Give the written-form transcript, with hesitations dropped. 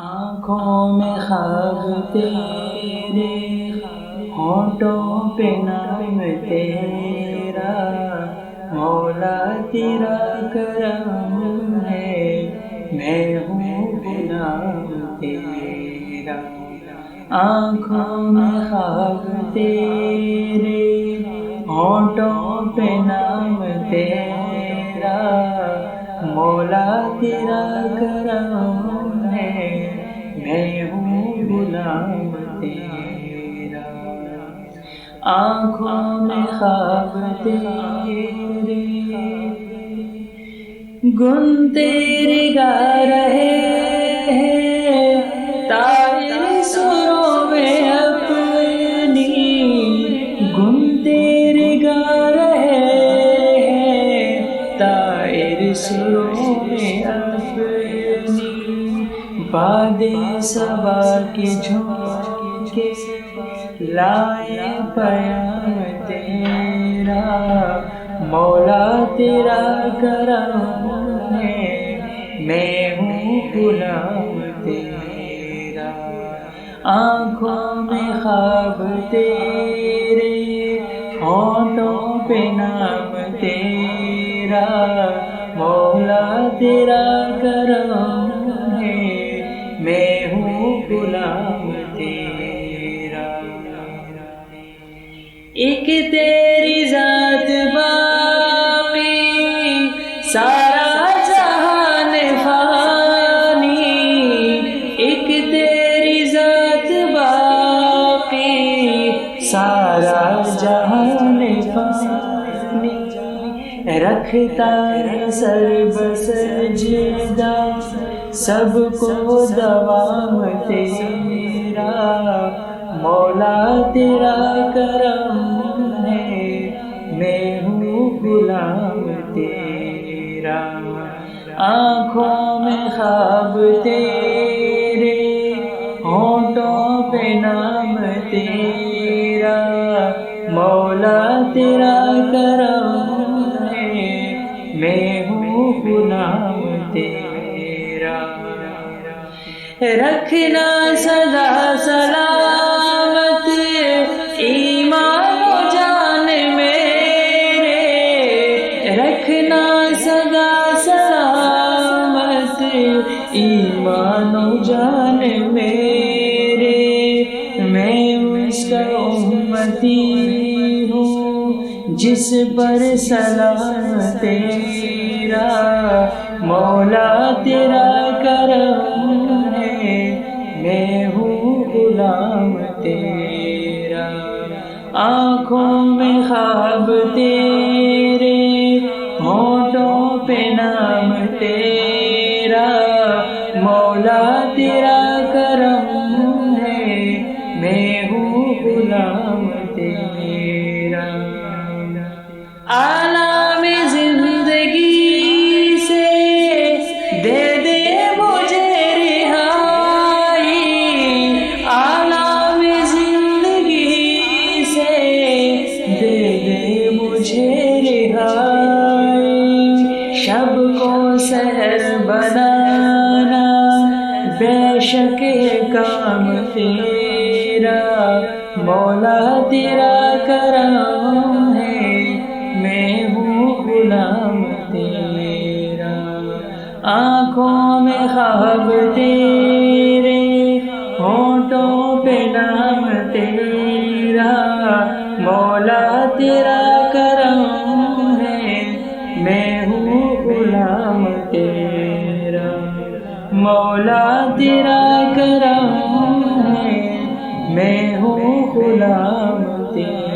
آنکھوں میں خواب تیرے، ہونٹوں پہ نام تیرا، مولا تیرا کرم ہے، میں ہوں غلام تیرا۔ آنکھوں میں خواب تیرے، ہونٹوں پہ نام تیرا، مولا تیرا کرم ہے، میں ہوں غلام تیرا۔ آنکھوں میں خواب تیرے، گن تیرے گا رہے ہیں، طائر سروں میں اپنی، گن تیرے گا رہے ہیں، طائر سروں میں اپنی، باد صبا کے جھونکے لائے پیام تیرا، مولا تیرا کرم ہے، میں ہوں غلام تیرا۔ آنکھوں میں خواب تیرے، ہونٹوں پہ نام تیرا، مولا تیرا کرم ہے، میں ہوں غلام تیرا۔ ایک تیری ذات باقی، سارا جہان فانی، ایک تیری ذات باقی، سارا جہان فانی، رکھتا ہے سر بسجدہ سب کو دوام تیرا، مولا تیرا کرم ہے، میں ہوں غلام تیرا۔ آنکھوں میں خواب تیرے، ہونٹوں پہ نام تیرا، مولا تیرا کرم ہے، میں ہوں غلام تیرا۔ رکھنا سدا سلامت ایمان و جان میرے، رکھنا سدا سلامت ایمان و جان میرے، میں اس کا امتی ہوں جس پر سلام تیرا، مولا تیرا کرم ہے، میں ہوں غلام تیرا۔ آنکھوں میں خواب تیرے، ہونٹوں پہ نام تیرا، مولا تیرا کرم ہے، میں ہوں غلام تیرا۔ عالم زندگی سے دے دے مجھے رہائی، عالم زندگی سے دے دے مجھے رہائی، شب کو سحر بنانا بے شک کام تیرا، مولا تیرا کرم ہے، میں ہوں غلام تیرا۔ آنکھوں میں خواب تیرے، ہونٹوں پہ نام تیرا، مولا تیرا کرم ہے، میں ہوں غلام تیرا، مولا تیرا کرم ہے، میں ہوں غلام تیرا۔